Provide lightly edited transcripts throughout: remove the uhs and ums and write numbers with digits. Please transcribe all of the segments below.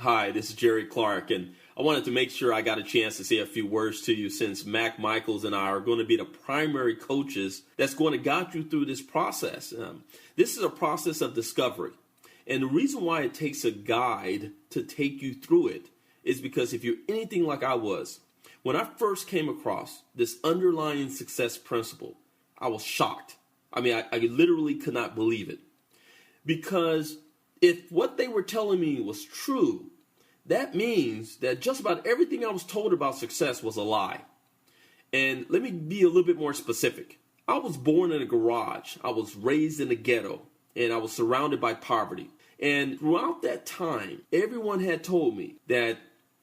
Hi, this is Jerry Clark, and I wanted to make sure I got a chance to say a few words to you since Mac Michaels and I are going to be the primary coaches that's going to guide you through this process. This is a process of discovery, and the reason why it takes a guide to take you through it is because if you're anything like I was, when I first came across this underlying success principle, I was shocked. I literally could not believe it. Because if what they were telling me was true, that means that just about everything I was told about success was a lie. And let me be a little bit more specific. I was born in a garage. I was raised in a ghetto, and I was surrounded by poverty. And throughout that time, everyone had told me that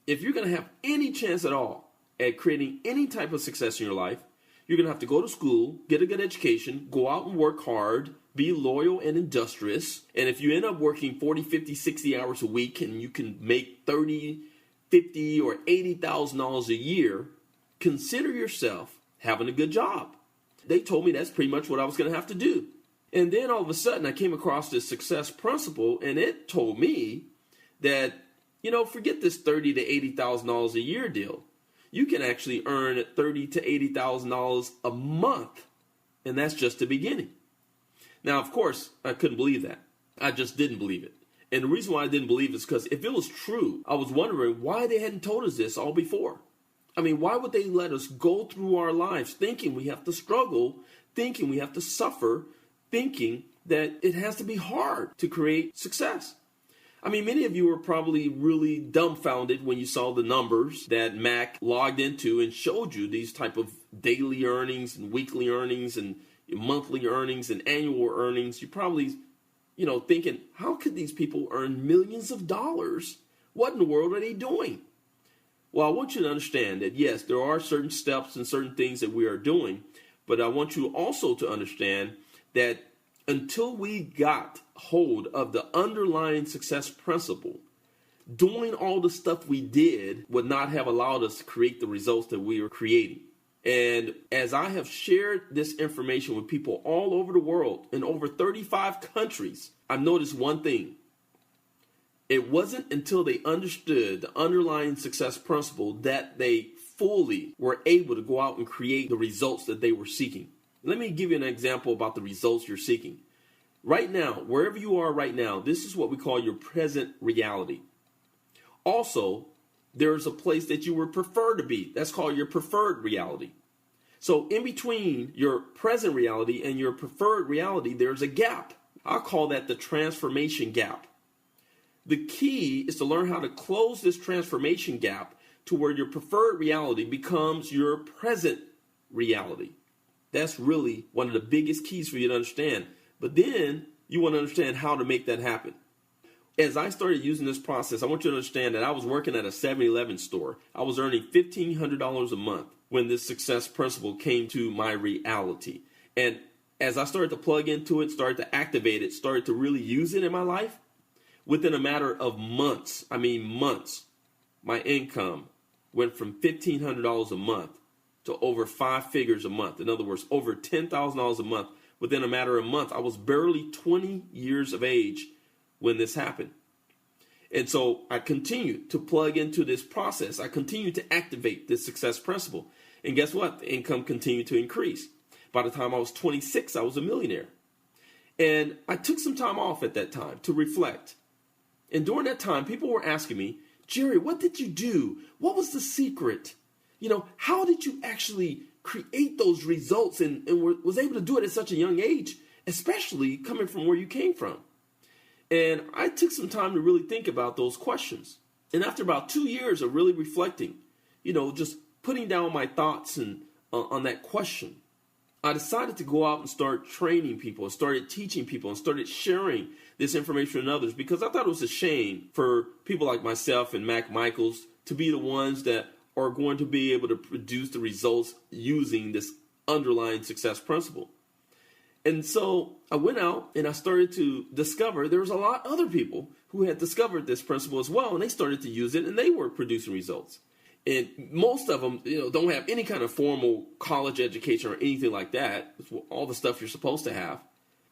if you're going to have any chance at all at creating any type of success in your life, you're going to have to go to school, get a good education, go out and work hard, be loyal and industrious. And if you end up working 40, 50, 60 hours a week and you can make $30, $50, or $80,000 a year, consider yourself having a good job. They told me that's pretty much what I was going to have to do. And then all of a sudden I came across this success principle, and it told me that, forget this $30,000 to $80,000 a year deal. You can actually earn $30,000 to $80,000 a month, and that's just the beginning. Now, of course, I couldn't believe that. I just didn't believe it. And the reason why I didn't believe it is because if it was true, I was wondering why they hadn't told us this all before. Why would they let us go through our lives thinking we have to struggle, thinking we have to suffer, thinking that it has to be hard to create success? Many of you were probably really dumbfounded when you saw the numbers that Mac logged into and showed you these type of daily earnings and weekly earnings and monthly earnings and annual earnings. You're probably, thinking, how could these people earn millions of dollars? What in the world are they doing? Well, I want you to understand that, yes, there are certain steps and certain things that we are doing, but I want you also to understand that until we got hold of the underlying success principle, doing all the stuff we did would not have allowed us to create the results that we were creating. And as I have shared this information with people all over the world in over 35 countries, I've noticed one thing. It wasn't until they understood the underlying success principle that they fully were able to go out and create the results that they were seeking. Let me give you an example about the results you're seeking. Right now, wherever you are right now, this is what we call your present reality. Also, there's a place that you would prefer to be. That's called your preferred reality. So in between your present reality and your preferred reality, there's a gap. I'll call that the transformation gap. The key is to learn how to close this transformation gap to where your preferred reality becomes your present reality. That's really one of the biggest keys for you to understand. But then you want to understand how to make that happen. As I started using this process, I want you to understand that I was working at a 7-Eleven store. I was earning $1,500 a month when this success principle came to my reality. And as I started to plug into it, started to activate it, started to really use it in my life, within a matter of months, my income went from $1,500 a month to over 5 figures a month. In other words, over $10,000 a month. Within a matter of a month, I was barely 20 years of age when this happened. And so I continued to plug into this process. I continued to activate this success principle. And guess what? The income continued to increase. By the time I was 26, I was a millionaire. And I took some time off at that time to reflect. And during that time, people were asking me, Jerry, what did you do? What was the secret? How did you actually create those results and was able to do it at such a young age, especially coming from where you came from? And I took some time to really think about those questions. And after about 2 years of really reflecting, just putting down my thoughts and on that question, I decided to go out and start training people and started teaching people and started sharing this information with others, because I thought it was a shame for people like myself and Mac Michaels to be the ones that are going to be able to produce the results using this underlying success principle. And so I went out and I started to discover there was a lot of other people who had discovered this principle as well, and they started to use it and they were producing results. And most of them, don't have any kind of formal college education or anything like that. It's all the stuff you're supposed to have.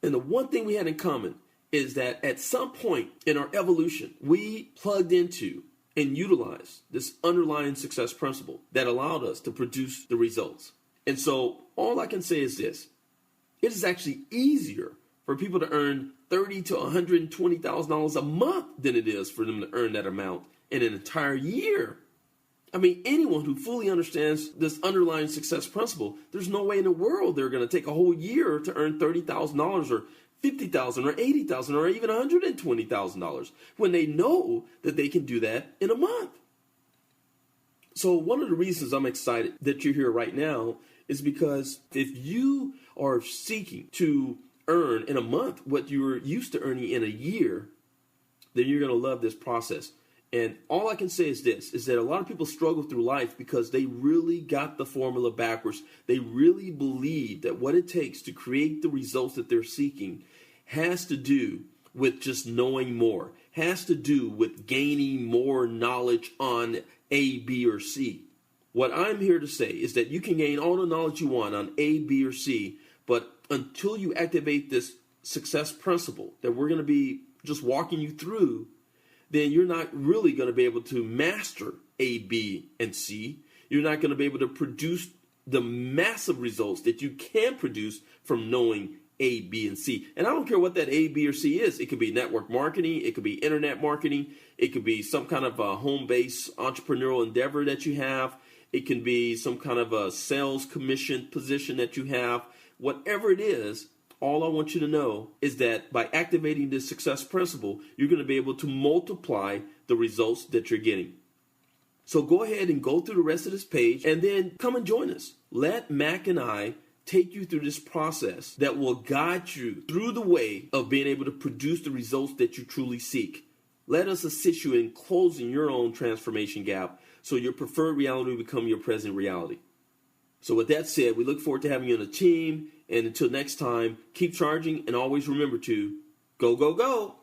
And the one thing we had in common is that at some point in our evolution, we plugged into and utilized this underlying success principle that allowed us to produce the results. And so all I can say is this: it is actually easier for people to earn $30,000 to $120,000 a month than it is for them to earn that amount in an entire year. I mean, anyone who fully understands this underlying success principle, there's no way in the world they're going to take a whole year to earn $30,000 or $50,000 or $80,000 or even $120,000 when they know that they can do that in a month. So one of the reasons I'm excited that you're here right now is because if you are seeking to earn in a month what you were used to earning in a year, then you're going to love this process. And all I can say is this, is that a lot of people struggle through life because they really got the formula backwards. They really believe that what it takes to create the results that they're seeking has to do with just knowing more, has to do with gaining more knowledge on A, B, or C. What I'm here to say is that you can gain all the knowledge you want on A, B, or C, but until you activate this success principle that we're going to be just walking you through, then you're not really going to be able to master A, B, and C. You're not going to be able to produce the massive results that you can produce from knowing A, B, and C. And I don't care what that A, B, or C is. It could be network marketing. It could be internet marketing. It could be some kind of a home-based entrepreneurial endeavor that you have. It can be some kind of a sales commission position that you have. Whatever it is, all I want you to know is that by activating this success principle, you're going to be able to multiply the results that you're getting. So go ahead and go through the rest of this page and then come and join us. Let Mac and I take you through this process that will guide you through the way of being able to produce the results that you truly seek. Let us assist you in closing your own transformation gap so your preferred reality will become your present reality. So with that said, we look forward to having you on the team. And until next time, keep charging and always remember to go, go, go.